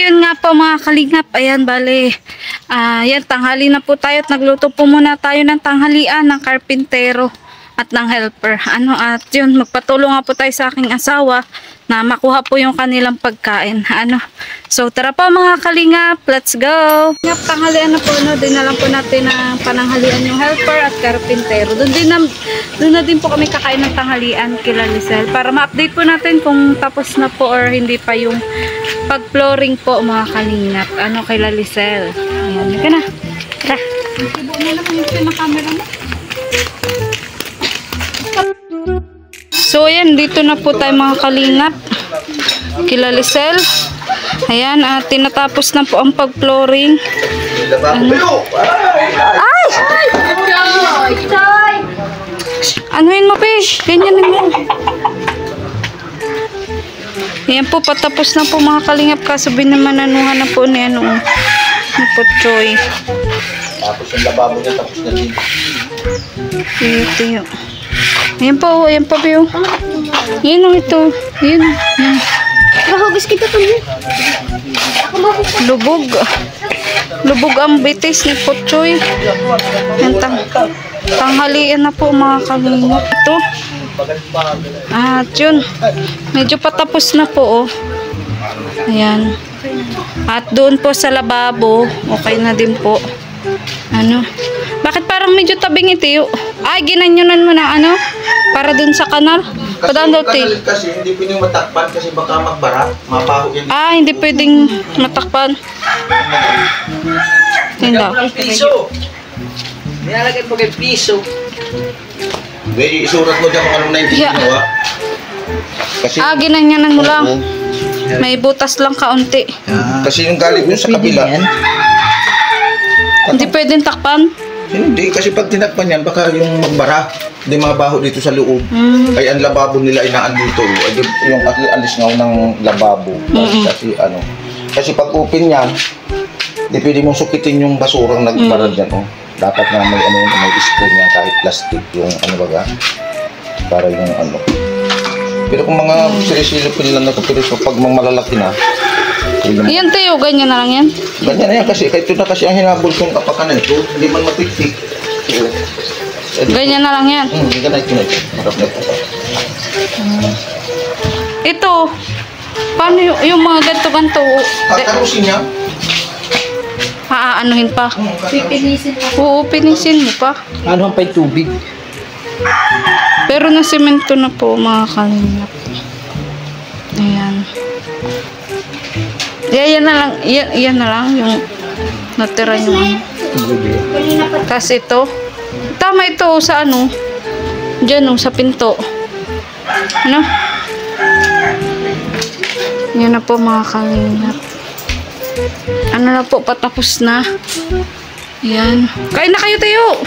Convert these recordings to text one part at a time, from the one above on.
yun nga po mga kalingap. Ayan, bale. Yan, tanghali na po tayo at nagluto po muna tayo ng tanghalian ng karpintero at ng helper. At yun, magpatulong nga po tayo sa aking asawa na makuha po yung kanilang pagkain. So, tara po mga kalingap. Let's go! Tanghalian na po, dinalang po natin ng pananghalian yung helper at karpintero. Doon na din po kami kakain ng tanghalian kila Lisel para ma-update po natin kung tapos na po or hindi pa yung pag-flooring po mga kalingap. Kila Lisel. Ayan, ka na. Tara. Ibo mo lang yung pinaka-camera mo. So, ayan, dito na po tayo mga kalingap. Kila Lisel. Ayan, tinatapos na po ang pag-flooring. Ay! Anuhin mo, Pish? Ganyan mo. Ayan po, patapos na po mga kalingap. Kaso binamananuhan na po ni Potsoy. Tapos yung lababo niya, tapos na din. Tiyo. Ayan po, Pio. Yan o ito. Yan. Mahugis kita pa niya. Lubog. Lubog ang bitis ni Potsoy. Yan, tanghalian na po mga kalingap. Ito. At yun. Medyo patapos na po. Ayan. At doon po sa lababo, okay na din po. Bakit parang medyo tabing ito? Ay, ginanyunan mo na para dun sa kanal. Kasi yung kanal kasi hindi pwedeng matakpan kasi baka magbara, mabaho yan. Hindi pwedeng matakpan. Hindi. Piso. Nilalagay mo kay piso. Hindi, isurat mo dyan kung anong 19 ginawa. Kasi, ginanyanan mo lang. May butas lang kaunti. kasi yung galing yun sa kabila. Hindi pwedeng takpan. Hindi, kasi pag tinakpan yan, baka yung magbara. Hindi mabaho dito sa loob. Ay, ang lababo nila inaandito. Yung alis nga ng lababo. Kasi pag open yan, hindi pwede mong sukitin yung basurang nagbara dyan. Dapat nga may screen yan kahit plastic yung para yung Pero kung mga sili-silip nila na pero pag malalaki na, yan tayo, ganyan na lang yan. Ganyan na yan kasi, ito na kasi ang hinabol kong kapakanan ito, hindi man matiktik. Ganyan na lang yan. Ganyan na ito na ito. Marap na ito. Ito, paano yung mga ganto-ganto? Kakarusin niya? Aanuhin pa. Pipinisin pa. Oo, pinisin mo pa. Ano ang pa'y tubig? Pero na semento na po mga kalingap. Ayan. Yan na lang yung natira yung Kasi ito. Tama ito sa Diyan sa pinto. Yan na po mga kalingap. Na po, patapos na. Yan. Kain na kayo tayo.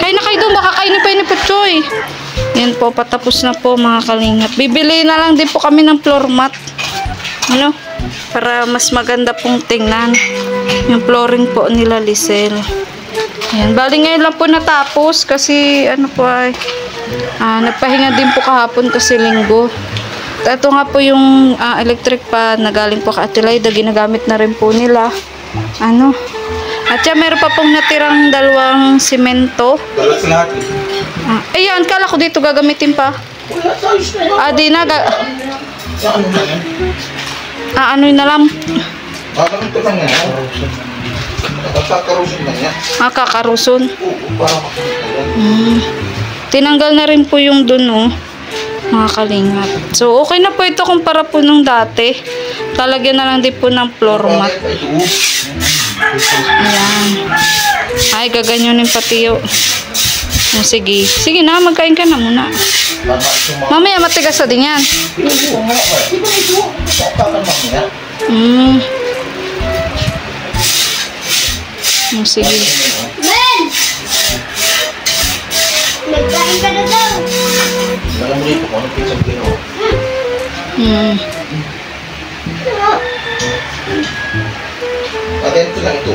Kain na kayo doon. Baka kainin pa ni Potsoy. Yan po, patapos na po mga kalingap. Bibili na lang din po kami ng floor mat. Para mas maganda pong tingnan. Yung flooring po nila Lisel. Yan. Bali ngayon lang po natapos. Kasi nagpahinga din po kahapon kasi linggo. Ito nga po yung electric pan na galing po kay Ate Laida, ginagamit na rin po nila. At yan, meron pa pong natirang 2 simento. Dalat sa lahat. Ayan, kala ko dito gagamitin pa. Wala tayo na. Di na. Sa ano na yan? Ano'y na lang. Ito lang yan. Kakarusin na yan. Kakaruson. Oo, para makakita yan. Tinanggal na rin po yung dun, mga kalingap. So, okay na po ito kumpara po nung dati. Talagyan na lang din po ng floor mat. Ayan. Ay, gaganyonin pati yun. Sige. Sige na, magkain ka na muna. Mamaya matigas na din yan. Sige. Men! Nagkain ka na daw. Alam mo dito kung anong pizza ginawa. Ito lang ito.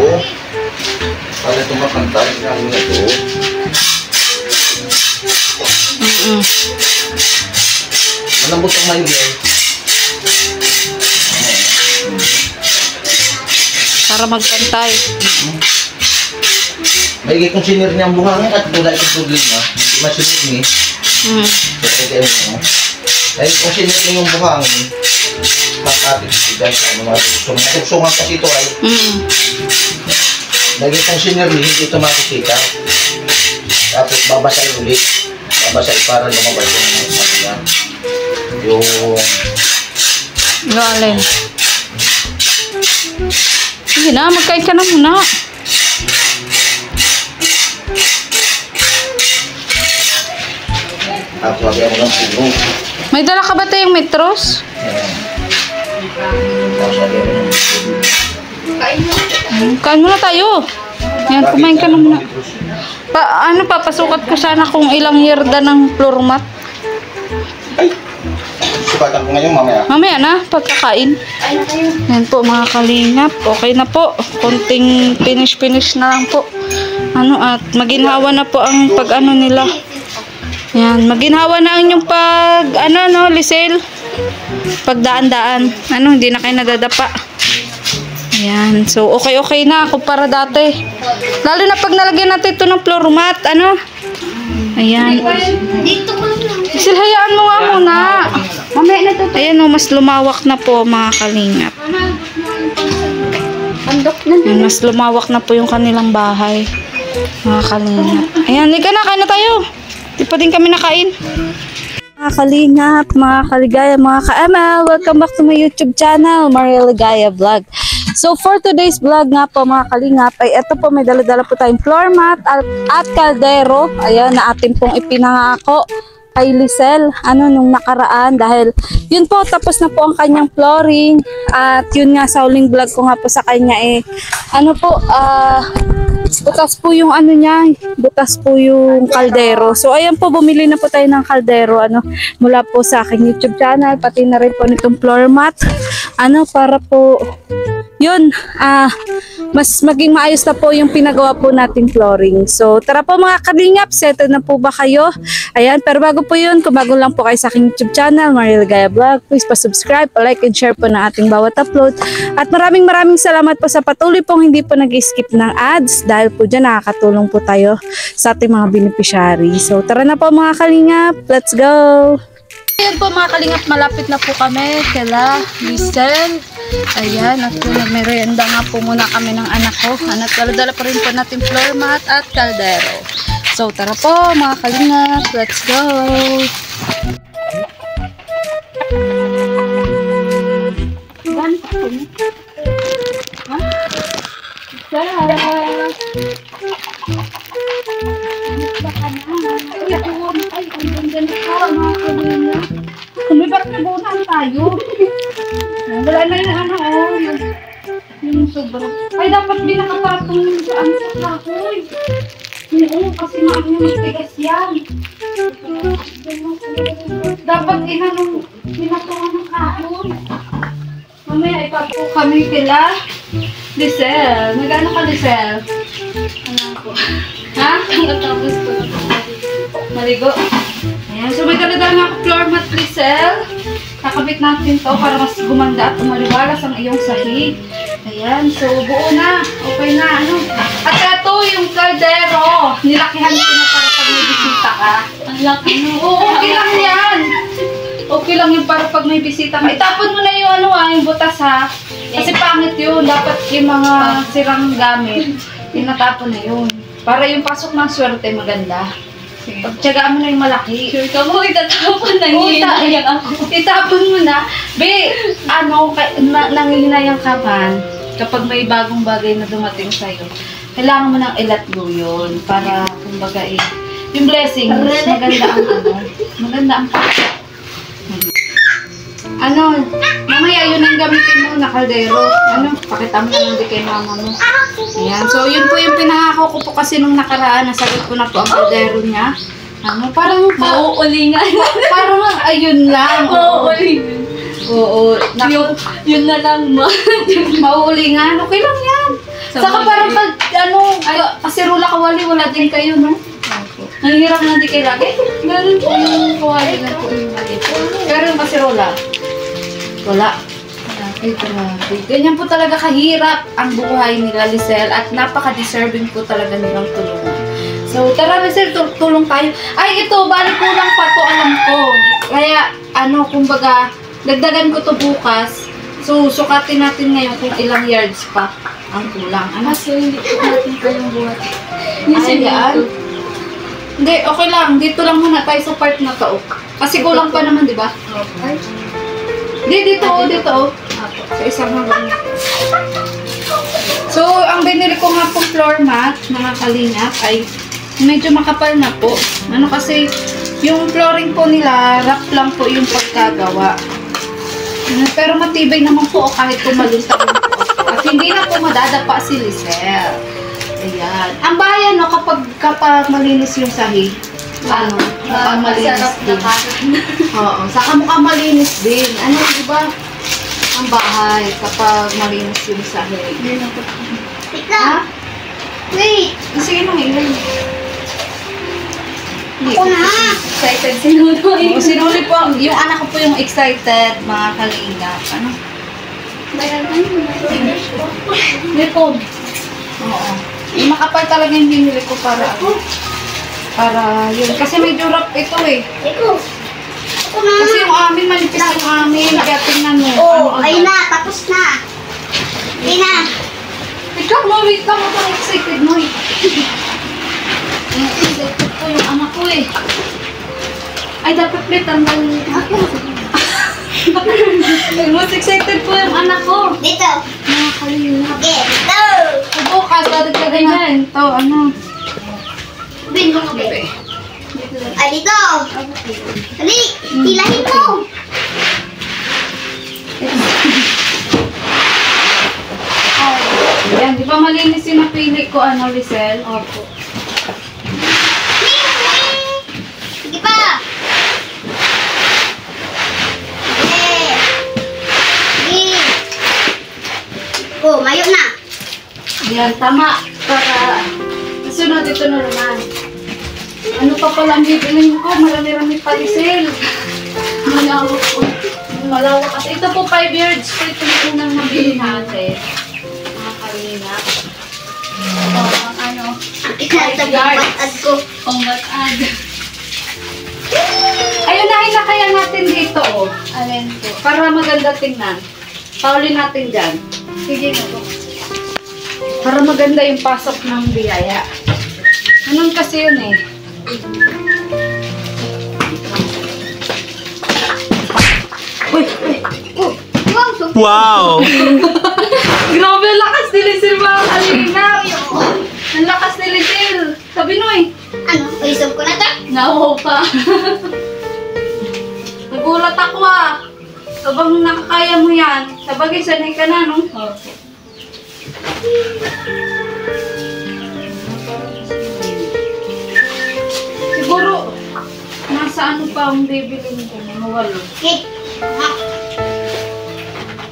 Para ito makantay. Namin na ito. Malambot ang mayo. para magpantay. May kung sinir niya ang buhangin at wala itong problema. Hindi masunod ni. Kaya ano. Dahil kung sinir niya yung buhangin, makapit dahil sa ano mga tuksungan. Tuksungan kasi ito ay. Dahil kung sinir niya, hindi ito makikita. Tapos babasay ulit. Babasay para lumabas yung ano niya. Yung... Galing. Sige na, magkain ka na muna. Tapos sabi ako ng puno. May dala ka ba tayong metros? Tapos sabi ako ng puno. Kain muna tayo. Yan, kumain ka na muna. Papasukat ko sana kung ilang yerda ng floor mat. Ay! Sukatan ko ngayon mamaya. Mamaya na, pagkakain. Yan po mga kalingap. Okay na po. Konting finish na lang po. At maginhawa na po ang pag-ano nila. Yan, maginhawa na ang inyong Lisel. Pagdaan-daan. Hindi na kayo nadadapa. Yan, so okay na ako para dati. Lalo na pag nalagyan natin ito ng floor mat. Ayan. Dito ko lang. Lisel, hayaan mo nga muna. Mamaya na to. Ayan mas lumawak na po mga kalingap. Pandok na. Ayan, mas lumawak na po yung kanilang bahay. Mga kalingap. Ayan, liga na, kain na tayo. Di pa din kami nakain. Mga kalingap, mga kaligaya, mga ka-ML, welcome back to my YouTube channel, Maria Ligaya Vlog. So for today's vlog nga po mga kalingap, ay ito po may dala-dala po tayong floor mat at kaldero. Ayan, na atin pong ipinangako kay Lisel nung nakaraan dahil yun po tapos na po ang kanyang flooring at yun nga sa huling vlog ko nga po sa kanya butas po yung butas po yung kaldero. So ayan po, bumili na po tayo ng kaldero mula po sa aking YouTube channel, pati na rin po nitong floor mat para po yun mas maging maayos na po yung pinagawa po nating flooring. So tara po mga kalingap, settle na po ba kayo? Ayan, pero bago po yun, kung bago lang po kayo sa aking YouTube channel, Maria Ligaya Vlog, please pa-subscribe, pa-like and share po na ating bawat upload. At maraming salamat po sa patuloy pong hindi po nag-skip ng ads dahil po dyan nakakatulong po tayo sa ating mga beneficiary. So tara na po mga kalingap, let's go! Ayan po mga kalingap, malapit na po kami kala Lisel. Ayan, at nagmerienda nga po muna kami ng anak ko. Dala-dala pa rin po natin floor mat at kaldero. So tara po mga kalingap, let's go! Kumibat na butan tayo. Wala na yung sobrang. Ay, dapat binakapatong sa kahoy. Oo, kasi matigas yan. Dapat binatungan ng kahoy. Mamaya ipapo kami kila Lisel. Nag-ano ka, Lisel? Ako. Ha? Tapos ko. Maligo. Ayan. So may dala-dala nga floor mat, Lisel. Kakabit natin to para mas gumanda at umaliwalas ang iyong sahig. Ayan. So buo na. Okay na. At ito yung kaldero. Nilakihan ko na para pag may bisita ka. Ang laki. Oo, okay lang yan. Okay lang yung para pag may bisita ka. Itapon mo na yung yung butas ha. Kasi pangit yun. Dapat yung mga sirang gamit. Tinatapon na yun. Para yung pasok ng swerte maganda. Pagtsagaan mo na yung malaki. Sure ka mo, itatapon na Iyan ako. Itapon mo na. Be, nangihinayang ka man kapag may bagong bagay na dumating sa'yo. Kailangan mo nang ilat go yun para kumbaga yung blessing, maganda ang maganda ang mamaya yun ang gamitin mo na kaldero. Pakita mo na lang di kay mama mo. Ayan, so yun po yung pinangako ko po kasi nung nakaraan, nasagot ko na po ang kaldero niya. Parang mauulingan. Parang ayun lang. Mauulingan. Oo. Yun na lang ma. Mauulingan. Okay lang yan. Saka parang pag kasirula kawali, wala din kayo, no? Nanghirap na di kayo lagi? Meron po yung kawali na po yung lagi. Pero yung kasirula, wala. Ay, grabe. Ganyan po talaga kahirap ang buhay nila, Lisel, at napaka-deserving po talaga nilang tulungan. So, tara, Lisel, tulong tayo. Ay, ito, balik kulang pa to, alam ko. Kaya, kumbaga, dagdagan ko to bukas. So, sukatin natin ngayon kung ilang yards pa ang kulang. So, hindi ko natin kayong buhat. Ay, yan. Hindi, okay lang. Dito lang muna tayo sa part na to. Kasi kulang pa naman, di ba? Ay, Dito. Sa isang hanggang. So, ang binili ko nga pong floor mat, mga kalingap, ay medyo makapal na po. Kasi, yung flooring po nila, rough lang po yung pagkagawa. Pero matibay naman po kahit pumalunta po. At hindi na po madadapa si Lisel. Ayan. Ang bayan, kapag malinis yung sahig, mukhang malinis masarap na din. Oo, saka mukhang malinis din. Di ba? Ang bahay, kapag malinis yung sahig. Ha? Wait! Sige na, ilan. Ako na! excited si Nunoy. Sinuli po, yung anak ko po yung excited, mga kalingap. Hindi po. Oo. Yung makapal talaga yung binili ko para yun. Kasi medyo rough ito eh. Eko! Ako na! Kasi yung amin, manipis yung amin. Kaya tingnan mo. Oh, ayun na! Tapos na! Ayun na! Wait lang, wait lang. Ako excited mo eh. Excited po yung anak ko eh. Ay, dapat may tanggal ako. Mas excited po yung anak ko. Dito! Mga kalingap. Okay, dito! Bukas, dadagdagan natin. Ito, Bin mo ka, bebe. Ah, dito! Dali! Hilahin mo! Yan, di ba malinis yung napili ko, Lisel? Opo. Sige pa! Okay. Sige! Oh, mayo na! Yan, tama. Para sunod ito na naman. Ano pa pala ang bibilin ko? Marami-rami pa, Lisel. Malawak po. Malawak. Kasi ito po 5 yards. Ito yung unang nabili natin. Mga kalingap. Itatagpatad ko. Pang-batad. Ayun, nahinakaya natin dito, oh. Alin po. Para maganda tingnan. Paulin natin dyan. Sige na po. Para maganda yung pasok ng biyaya. Ganun kasi yun eh. Uy! Oh, wow! So, Wow! Grabe, ang lakas ni Lisil mga kalingap! Ang lakas ni Lisil! Sabi no eh. ano? Isog ko na to? Naho pa. Nagulat ako ah. Habang nakakaya mo yan, sabagay sanay ka na, no? Opo. Siguro, nasa ano pa ang bibilin ko, mga walo. Okay. Ah,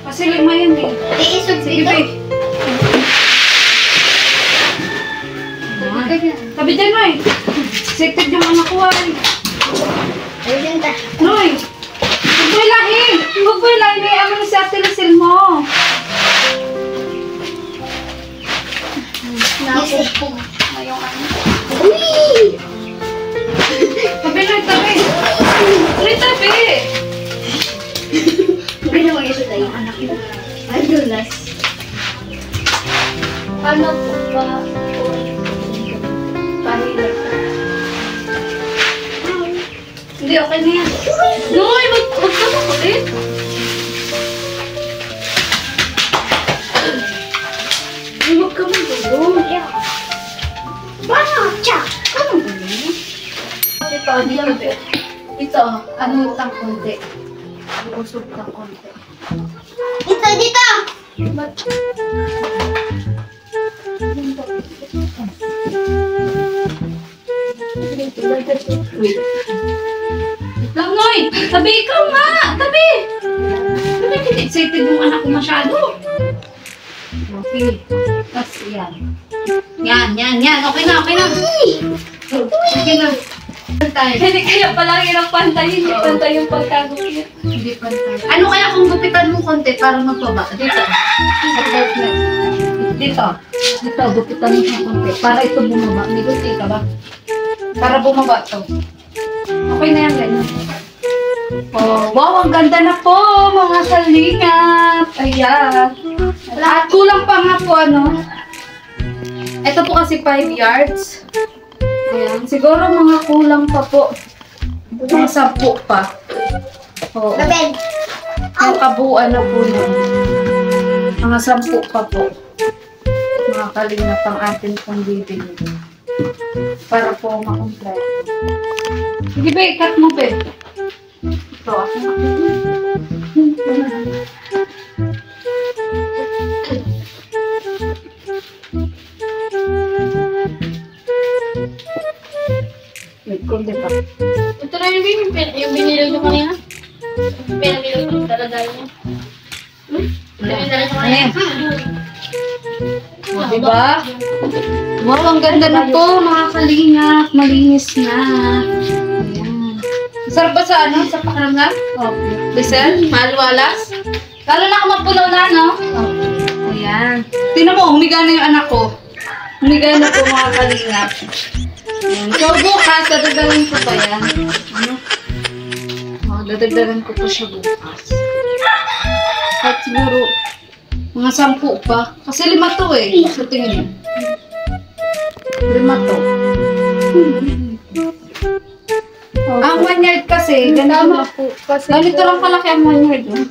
Kasi 5 yan eh. iisog Sige, dito. babe. Sabi dyan, Noy. Excited yung anak ko ay. Ayun ta. Noy! Huwag mo ilahin! Huwag mo ilahin! May ano si Ate Lisil mo. Nakupog. Ngayong ano. Uy! Tabi, Noy, tabi. Noy, tabi. Ano mo isog tayo? Anak ko. Ay, dulas. Ano po ba? Pahilap po. Hindi, okay na yan. Noy, wag ka makulit. Huwag ka magulo. Paano? Tsa! Ano? Dito, dito. Dito, ano lang konti. Usog lang konti. Dito, dito! Wait. Lang, Noy! Tabi ikaw nga! Tabi! Tabi, excited yung anak ko masyado. Okay. Tapos, yan. Yan. Okay na, okay na. Okay na. Hindi kaya pala hirap pantay, hindi pantay yung pagkagupit. Hindi pantay. Ano kaya kung gupitan mo konti para magpaba? Dito. Sa partner. Dito. Dito, gupitan mo siya konti. Para ito bumaba. May gusti ka ba? Para bumaba to. Okay na yan, ganyan. Oh, wow, ang ganda na po, mga kalingap. Ayan. At kulang pa nga po, ano. Ito po kasi 5 yards. Ayan. Siguro mga kulang pa po. Mga 10 pa. Oo. Babel. Ang kabuuan na po nun. Mga 10 pa po. Mga kalingap ang atin pong bibili. Para po makompleto. Sige ba, ikat mo ba? Ito ako. Wait, kundi pa. Ito na yung binili ko kanina. Pinamili ko yung dala-dala niya. Dala-dala niya kanina. O, diba? Wow, ang ganda na po, mga kalingap. Malinis na. Ayan. Sarap ba sa ano? Sa pakiramdam? Okay. Lisel? Maluwalas? Lalo na kung mapunaw na, no? Okay. Ayan. Tingnan mo, humiga na yung anak ko. Humiga na po, mga kalingap. Ayan. So, bukas, dadagdagan ko pa yan. Ano? O, dadagdagan ko pa siya bukas. At siguro, mga 10 pa. Kasi 5 to eh. Sa tingin mo. 5 to. Ang 1 yard kasi, ganito po. Ganito lang kalaki ang 1 yard. No?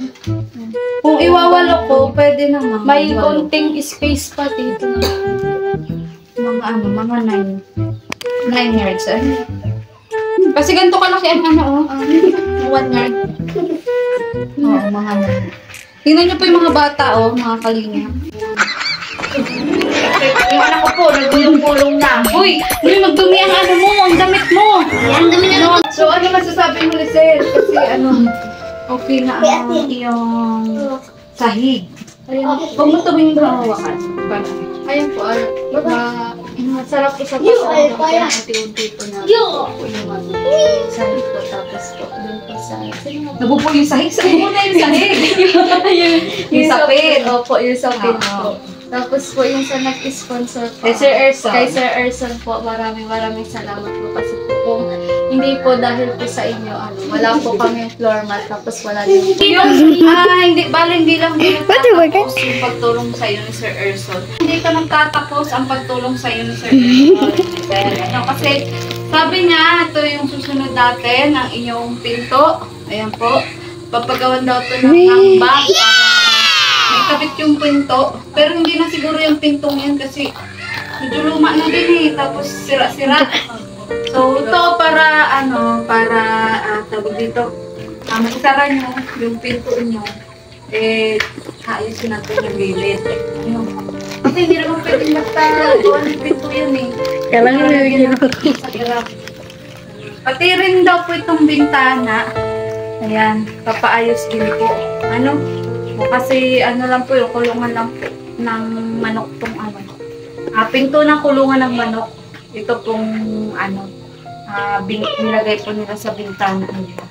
Kung iwawalo ko, pwede naman. May iwalo. konting space pa dito. Mga ano, mga 9 yards. Ano? Kasi ganito kalaki ang ano, oh. 1 yard. Oo, mga 9. Tingnan niyo po yung mga bata, oh, mga kalinga. Yung anak ko po, nagulong-gulong na. Uy, magdumi ang ano mo, ang damit mo. Yan, dami na No, so, ano masasabi mo, Lisel? Kasi ano, okay na ang iyong sahig. Huwag mo tumingin sa hawakan. Ayun po, masarap isa po sa unti-unti po na po yung sahig po. Tapos po, doon po sa... Nabupo yung sahig. Sahig mo na yung sahig. Yung sapin. Opo, yung sapin Oo. po. Tapos po yung sa nag-sponsor po. Kay Sir Erson. Kay Sir Erson po, maraming salamat po. Kasi po kung hindi po dahil po sa inyo, wala po kami floor mat. Tapos wala din po. Hindi lang nagtatapos yung pagtulong sa iyo ni Sir Erson. Hindi ka nagtatapos ang pagtulong sa iyo ni Sir Erson. Ano, kasi sabi niya, ito yung susunod natin, ang inyong pinto. Ayan po. Papagawan daw ito ng bag para ikabit yung pinto. Pero hindi na siguro yung pintong yan kasi medyo luma na din eh. Tapos sira-sira. So, ito para tawag dito, magsara nyo yung pinto nyo, ayusin natin yung gilid. Kasi hindi naman pwedeng basta gawa ng pinto yun eh. Kailangan nilagyan sa hirap. Pati rin daw po itong bintana, ayan, papaayos din po. Ano? Kasi lang po yung kulungan lang po ng manok tong pinto ng kulungan ng manok. Ito pong nilagay po nila sa bintana nila.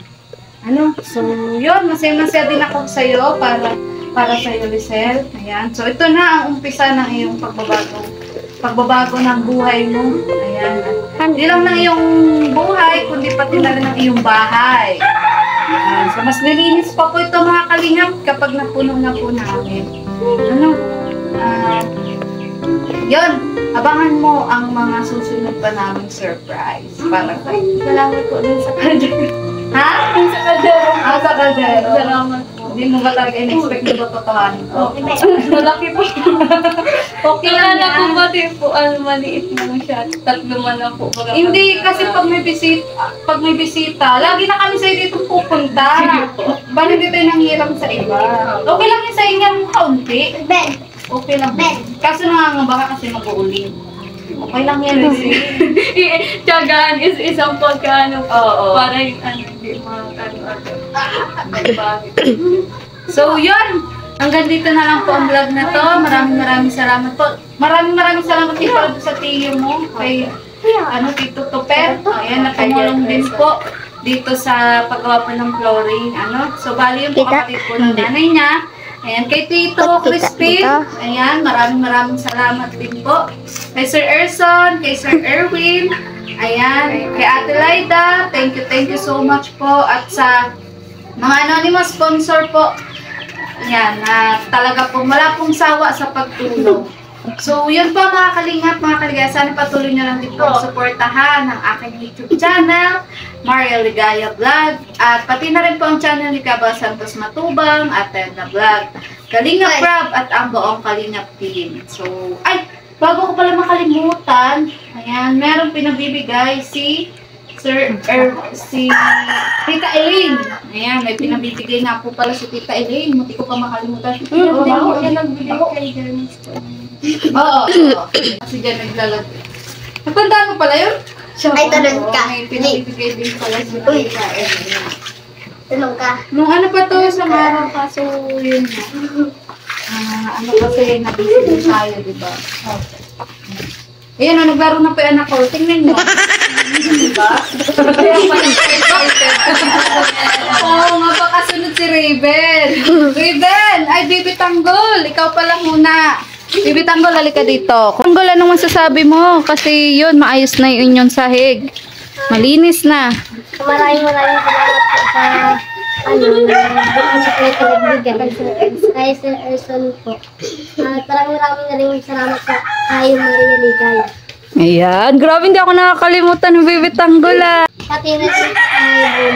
So yun, masaya din ako sa iyo para sa iyo, Lisel. Ayan. So ito na ang umpisa ng iyong pagbabago ng buhay mo. Ayan. Hindi lang ng iyong buhay, kundi pati na rin ng iyong bahay. Ayan. So mas nilinis pa po ito, mga kalingap, kapag napuno na po namin. Yun, abangan mo ang mga susunod pa naming surprise. Para Salamat po dun sa kaldero. ha? Sa kaldero. Sa kaldero. Salamat po. Hindi mo ba talaga in-expect na ba totohanin ko? Malaki po. Okay lang Kailan yan. po ba din po, maliit na lang siya. 3 man lang po. Hindi, kasi pag may bisita, lagi na kami sa dito pupunta. Bali hindi tayo nanghiram sa iba. Okay lang yung sa inyo kaunti. Ben. Okay lang. Kaso nangangamba ka kasi mag-uuling. Okay lang yan, Lizzie. Tiyagaan is isang pagkano. Oo. Para yung hindi So, yun. Hanggang dito na lang po ang vlog na to. Maraming salamat po. Maraming salamat din pala sa tiyo mo. Kay Tito Tuper. Ayan, natumulong din po dito sa paggawa po ng flooring. So, bali yung kapatid po ng nanay niya. Ayan, kay Tito Crispin. Ayan, maraming salamat din po. Kay Sir Erson, kay Sir Erwin. Ayan, kay Ate Laida. Thank you so much po. At sa mga anonymous sponsor po. Ayan, talaga po, wala pong sawa sa pagtulong. So, yun po mga kalingap, mga kaligaya. Sana patuloy nyo lang din po suportahan ang aking YouTube channel, Maria Ligaya Vlog. At pati na rin po ang channel ni Cabal Santos Matubang at Edna Vlog, Kalingap Rob at ang buong Kalingap team. So, bago ko pala makalimutan, ayan, merong pinabibigay si Tita Elaine. Ayan, may pinabibigay na po pala si Tita Elaine. Muti ko pa makalimutan. Siya nagbigay kay Janice po. Oo. Kasi dyan naglalagay. Natandaan mo pala yun? Ay, tanong ka. May pinabibigay din pala si Tita Elaine. Tanong ka. Nung ano pa to sa araw, kaso yun na. Kasi nabisip tayo, diba? Ayan, naglaro na po yung anak ko. Tingnan nyo. Diba? Oo nga, baka sunod si Raven. Raven! Ay, Baby Tanggol! Ikaw pala muna. Baby Tanggol, halika dito. Tanggol, anong masasabi mo? Kasi yun, maayos na yung inyong sahig. Malinis na. Maraming salamat po sa kay Sir Erson po. Maraming na rin salamat sa kayo Maria Ligaya. Ayan, grabe hindi ako nakakalimutan ng Baby Tanggol Pati na si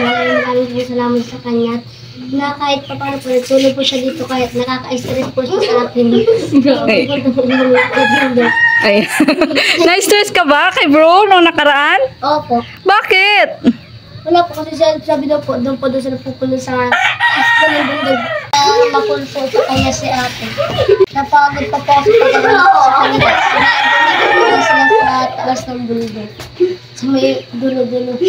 maraming salamat sa kanya. Na kahit pa paano po, nagtulog po siya dito kahit nakaka-stress po siya sa akin. Ay. Na-stress ka ba kay bro nung nakaraan? Opo. Bakit? Wala po kasi sabi daw po, doon siya napupunod sa ng bundog. Makonsulta kaya si ate. Napagod pa po ako pagkakaroon sa kanila. Nandun sila sa taas ng bundog. Sa may dulo-dulo po.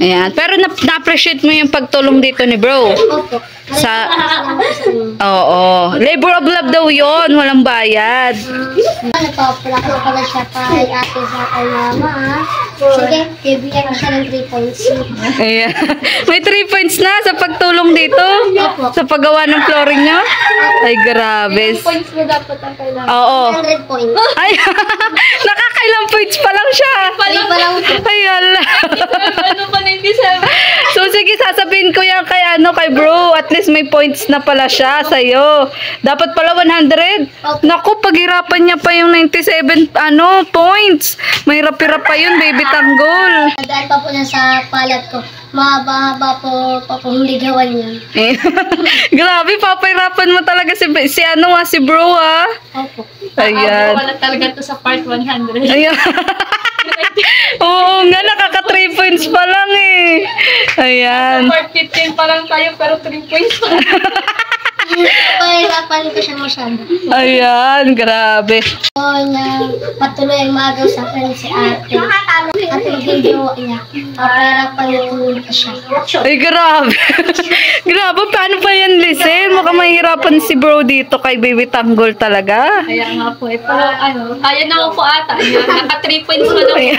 Ayan. Pero na-appreciate mo yung pagtulong dito ni bro. Opo. Oo. Labor of love daw yon, walang bayad. Nagpapalaki ko pala siya kay ate sa kay mama. Sige, bibigyan ko siya ng 3 points. Ayan. May 3 points na sa pagtulong dito? Opo. Sa paggawa ng flooring nyo? Ay, grabe. Points na dapat ang kailangan. Oo. 100 points. Ay, nakakailang points pa lang siya. Hindi pa lang po. Ay, ala. Ano pa 97? So, sige, sasabihin ko yan kay bro. At least may points na pala siya sa'yo. Dapat pala 100. Naku, paghirapan niya pa yung 97, points. May hirap-hirap pa yun, Baby Tanggol. Nadaan pa po na sa palat ko. Mahaba-haba po papuligawan niya. Eh, grabe, papahirapan mo talaga si bro, Opo. Ayan. Wala talaga to sa part 100. Ayan. Oo nga, nakaka 3 points pa lang eh. Ayan. Part 15 pa lang tayo pero 3 points pa lang. Pahirapan ko siya masyado. Ayan, grabe. So, na patuloy ang magaw sa akin si ate. At mag-video niya. Pahirapan ko siya. Ay, grabe. Grabe, paano pa yan, Lisen? Mukhang mahirapan si bro dito kay Baby Tanggol talaga. Kaya nga po eh. Pero kaya na po ata. Naka 3 points pa lang.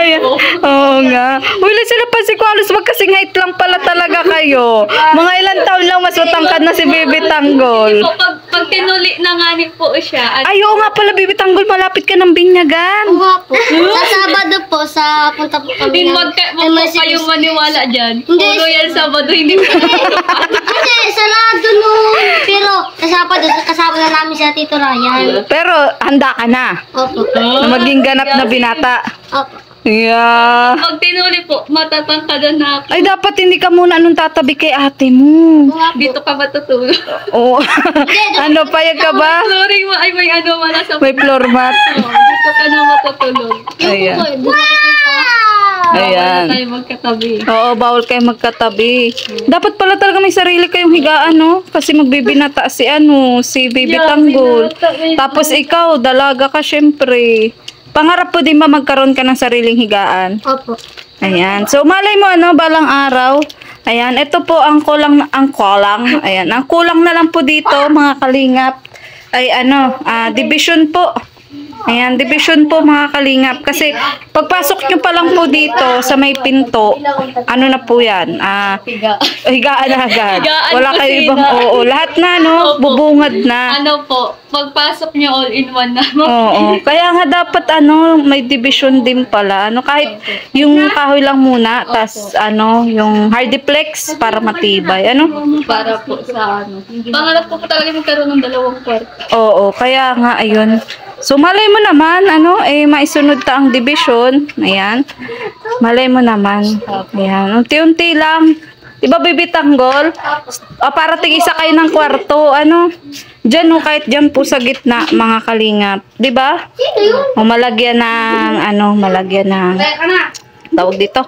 Ayan. Oo nga. Uy, sila pa si Kualos, magkasing height lang pala talaga kayo. Mga ilang taon lang mas matangkad na si Baby Tanggol. So, pag tinuli na nga ni po siya. At Ay, oo nga pala, Baby Tanggol, malapit ka ng Binyagan. Oo po. Sa Sabado po, sa punta po kami hindi kayong maniwala dyan. Hindi. Puro yan Sabado, hindi po. Hindi, sarado nun. Pero sa Sabado, kasama na namin sa Tito Ryan. Pero, handa ka na. Opo. Na maging ganap na binata. Opo. Yeah. Pag tinuli po, matatangkadan na ako. Ay, dapat hindi ka muna anong tatabi kay ate mo. Dito ka matutulog. Oo. Ano, payag ka ba? Flooring mo, ay may wala sa May floor mat. dito ka na matutulog. Ayan. Wala Ayan. tayo magkatabi. Oo, bawal kayo magkatabi. Dapat pala talaga may sarili kayong higaan, no? Kasi magbibinata si Baby Tanggol. Tapos ikaw, dalaga ka syempre. Pangarap po din ba magkaroon ka ng sariling higaan? Opo. Ayan. So, malay mo, balang araw. Ayan, ito po ang kulang. Ayan, ang kulang na lang po dito, mga kalingap, ay division po. Ayan, division po mga kalingap. Kasi pagpasok nyo pa lang po dito sa may pinto, ano na po yan? Higaan na agad. Higaan Wala kayo kusina. ibang, oo, lahat na, no? Opo. Bubungad na. Ano po, pagpasok nyo all-in-one na. Oo, kaya nga dapat ano, may division din pala. Ano, kahit yung kahoy lang muna, tas ano, yung hardiplex para matibay. Ano? Para po sa ano. Pangarap ko po talaga magkaroon ng 2 kwarto. Oo, kaya nga, ayun. So, malay mo naman, ano, maisunod ta ang division. Ayan. Malay mo naman. Ayan. Unti-unti lang. Diba, Baby Tanggol? Para tigisa kayo ng kwarto. Ano? Diyan, no, kahit dyan po sa gitna, mga kalingap. Diba? O, malagyan ng, ano, malagyan ng, tawag dito,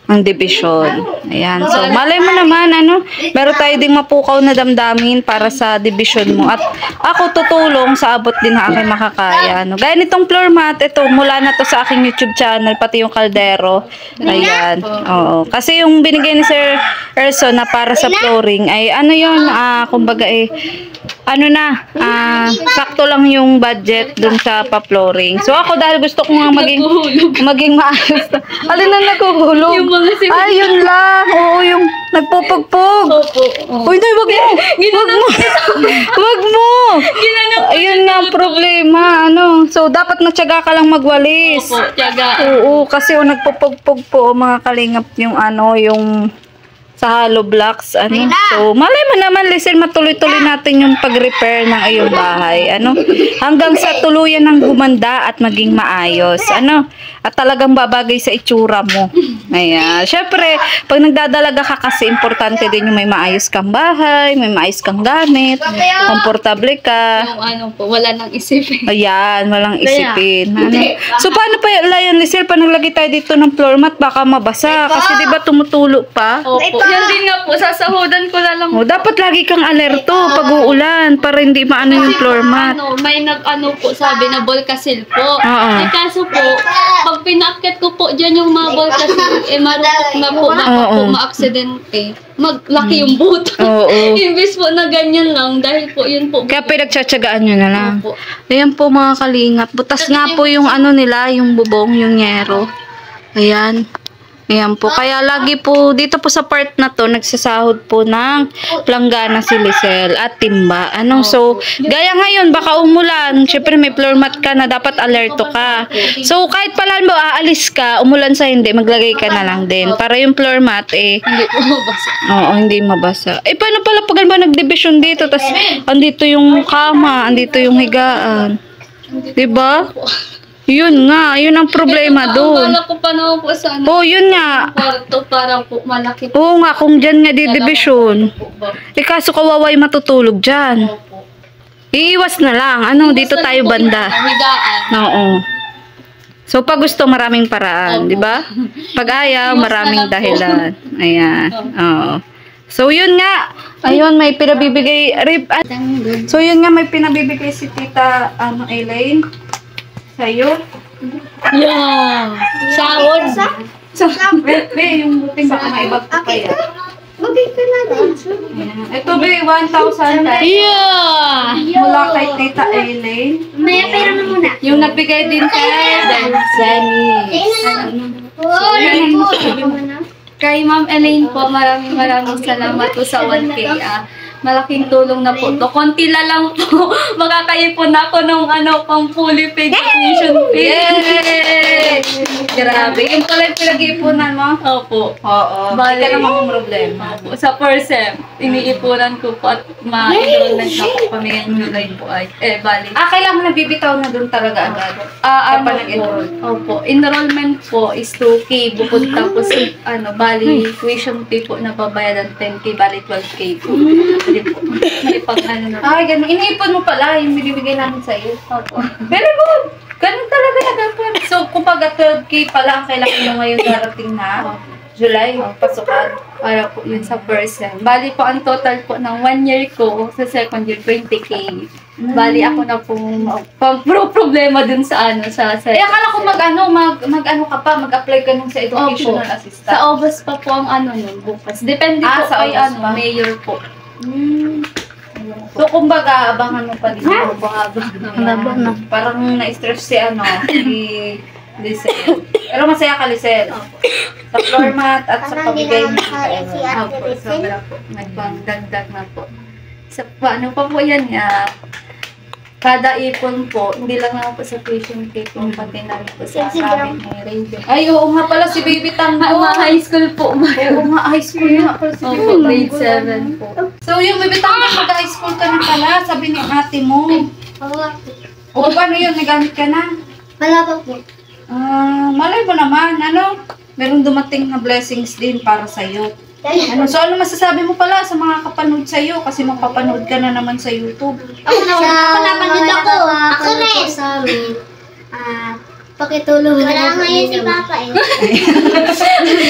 ang division. Ayan. So, malay mo naman, ano, meron tayo ding mapukaw na damdamin para sa division mo. At ako tutulong sa abot din ng aking makakaya. Ano. Gaya nitong floor mat, ito, mula na to sa aking YouTube channel, pati yung kaldero. Ayan. Oo. Kasi yung binigay ni Sir Erson na para sa flooring, ay ano yun, kumbaga ano na, sakto lang yung budget dun sa pa-flooring. So ako dahil gusto ko nga maging maayos. Alin na naghuhulog? Yung mga Ay, yun lang. Oo, yung nagpupugpog. Opo. Uy, Nay, wag mo. Wag mo. Wag mo. Ayun nga ang problema. Ano? So, dapat natyaga ka lang magwalis. Opo, tiyaga. Oo, kasi nagpupugpog po mga kalingap yung ano, yung sa hollow blocks, ano. So, malay mo naman, listen, matuloy-tuloy natin yung pag-repair ng iyong bahay, ano. Hanggang sa tuluyan ng gumanda at maging maayos, ano. At talagang babagay sa itsura mo. Ayan. Syempre, pag nagdadalaga ka kasi, importante din yung may maayos kang bahay, may maayos kang gamit, komportable ka. Yung ano po, wala nang isipin. Ayan, walang isipin. Ano? So, paano pa yan, Lisel? Pag naglagay tayo dito ng floor mat, baka mabasa. Kasi di ba tumutulo pa? Opo. Yan din nga po, sasahudan ko na lang. O, dapat lagi kang alerto pag uulan para hindi maano yung floor mat. Ano, may nag-ano po sabi na Volcasil po. Oo. Eh kaso po, pag pinakit ko po dyan yung mga Volcasil, marupok na po, baka po Oo. maaksidente. Maglaki yung buto. Oo. Imbis po na ganyan lang, dahil po yun po. Kaya pinagtsatsagaan nyo na lang. Opo. Ayan po mga kalingap. Butas nga po yung ano nila, yung bubong, yung nyero. Ayan. Ayan po. Kaya lagi po, dito po sa part na to, nagsasahod po ng planggana si Lisel at timba. Ano? So, gaya ngayon, baka umulan. Siyempre may floor mat ka na dapat alerto ka. So, kahit pala mo aalis ka, umulan sa hindi, maglagay ka na lang din. Para yung floor mat, Hindi po mabasa. oo, hindi mabasa. Paano pala pag ba nag-division dito, tas andito yung kama, andito yung higaan. Diba? Yun nga, yun ang problema doon. Ang ko pa naman po sa ano, Oh, yun nga. kwarto, parang po malaki po. Oo nga, kung dyan nga di-division. Po ba? Kaso kawaway matutulog dyan. Opo. Iiwas na lang. Ano, dito Basta tayo po banda. yung higaan. Oo. So, pag gusto, maraming paraan. Di ba? Pag ayaw, maraming dahilan. Ayan. Oo. So, yun nga. Ayun, may pinabibigay. So, yun nga, may pinabibigay si Tita Elaine. Sa'yo. Yeah. Sahod sa? So, be, yung buting baka maibag ko kaya. Bagay ka na din. Ito, be, 1,000 Yeah. mula kay Tita Elaine. May pera na muna. Yung nagbigay din kay Zenny. Oh, sabi mo na. Kay Ma'am Elaine po, maraming salamat po sa 1K. Malaking tulong na po to. Konti la lang po. Makakaipon ako ng pang fully paid tuition fee. Yay! Grabe. Yung pala yung pinag-iipunan mo? Opo. Oo. Bali. Hindi ka naman problema. Opo. Sa persem, iniipunan ko po at ma-enrollment na po pamigay nyo line po ay. Bali. Kailangan mo nabibitaw na doon talaga agad. Ano Kapag nag-enroll. po, opo, enrollment po is 2K bukod tapos bali tuition fee po na babayaran 10K, bali 12K po. Hindi po. May pag na. Ay, ganun. Iniipon mo pala yung binibigay namin sa iyo. Opo. Very good. Ganun talaga na dapat. So, kumbaga 12K pala ang kailangan mo ngayon darating na July, pasukan. Para po yun sa person. Bali po ang total po ng 1 year ko sa second year 20K. Bali ako na po problema dun sa sa Akala ko mag-ano ka pa, mag-apply ka nung sa educational assistant. Sa August pa po ang nun bukas. Depende po sa kay August pa. mayor po. So, kumbaga, abangan mo pa din. Abang na. Parang na-stress si si Lisel. Pero masaya ka, Lisel. Sa floor mat at sa pabigay mo. Opo, sobra po. Nagpangdagdag na po. Sa paano pa po yan kada ipon po, hindi lang naman po sa tuition fee po, pati na rin po sa amin ni Raven. Ay, oo nga pala si Baby Tango. High school po. Oo nga, high school nga pala si Baby Opo, Tango. grade 7 po. So, yung Baby Tango, mag-high school ka na pala, sabi ni ate mo. O, paano yun? Nagamit ka na? Wala pa po. Malay mo naman, meron dumating na blessings din para sa'yo. So, ano masasabi mo pala sa mga kapanood sa'yo? Kasi mapapanood ka na naman sa YouTube. Ako napanood ako. Ako rin. Sa amin. Pakitulong. Wala ngayon si Papa eh.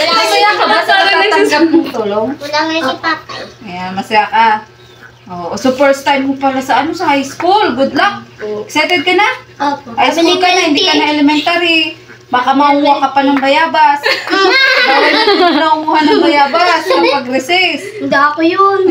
Masaya ka ba sa natatanggap mong tulong? Wala ngayon si Papa eh. Ayan, masaya ka. Oh, so first time mo pala sa sa high school. Good luck. Excited ka na? Opo. High school ka na, hindi ka na elementary. Baka maunguha ka pa ng bayabas. Bawal na naunguha ng bayabas kapag recess. Hindi ako yun.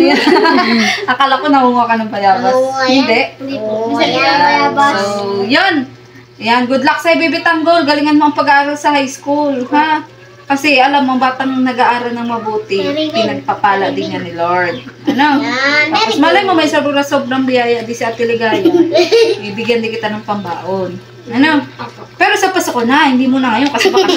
Akala ko naunguha ka ng bayabas. Hindi. Hindi po. Ayan. Masaya bayabas. So, yun. Ayan, good luck sa'yo, Baby Tanggol. Galingan mo ang pag-aaral sa high school, ha? Kasi alam mo, batang nag-aaral ng mabuti, pinagpapala din niya ni Lord. Ano? Tapos malay mo, may sobrang biyaya di si Ate Ligaya. Bibigyan din kita ng pambaon. Ano? Pero sa pasok ko na, hindi mo na ngayon kasi baka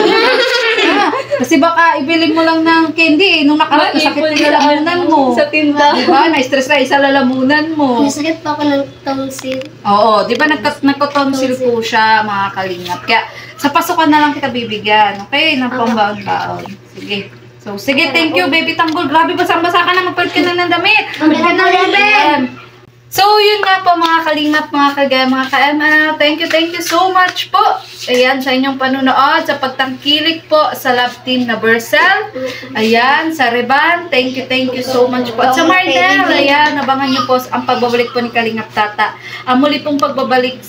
kasi baka ibili mo lang ng candy nung nakaraan sakit na lalamunan mo. Sa tinda. Diba? Na-stress ka isa lalamunan mo. Nasakit pa ako ng tonsil. Oo, di ba nagko-tonsil po siya, mga kalingap. Kaya sa pasokan na lang kita bibigyan, okay? Ng pambaon-baon. Sige. So, sige, thank you, Baby Tanggol. Grabe, basang-basa ka na, magpalit ka na ng damit. Ayan. So, yun nga po mga kalingap, mga kagaya, mga ka-ML. Thank you so much po. Ayan, sa inyong panunood, sa pagtangkilik po sa love team na Bercel. Ayan, sa Reban, thank you so much po. At sa Marnel, ayan, nabangan niyo po ang pagbabalik po ni Kalingap Tata. Ang muli pong pagbablog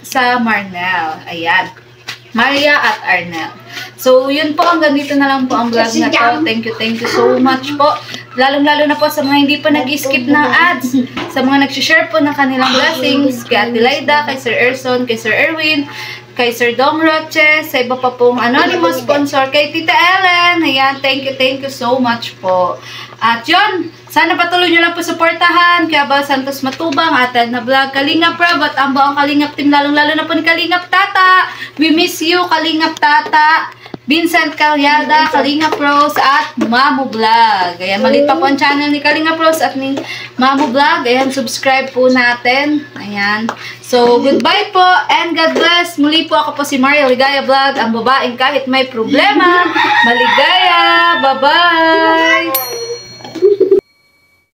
sa Marnel. Ayan. Maria at Arnel. So, yun po, hanggang dito na lang po ang vlog na to. Thank you so much po. Lalong-lalo na po sa mga hindi pa nag-skip ng ads, sa mga nag-share po ng kanilang blessings, kay Ate Laida, kay Sir Erson, kay Sir Erwin, kay Sir Dom Roche, sa iba pa pong anonymous sponsor, kay Tita Ellen. Ayan, thank you so much po. At yun, sana patuloy nyo lang po suportahan kay Abel Santos Matubang, Atel na Vlog, Kalingap Rob, at ang buong Kalingap team, lalong-lalo na po ni Kalingap Tata. We miss you, Kalingap Tata. Vincent Calyada, Kalingap Rose, at Mamu Vlog. Ayan, maliit pa po ang channel ni Kalingap Rose at ni Mamu Vlog. Ayan, subscribe po natin. Ayan. So, goodbye po and God bless. Muli po ako po si Maria Ligaya Vlog, ang babaeng kahit may problema, maligaya. Bye-bye!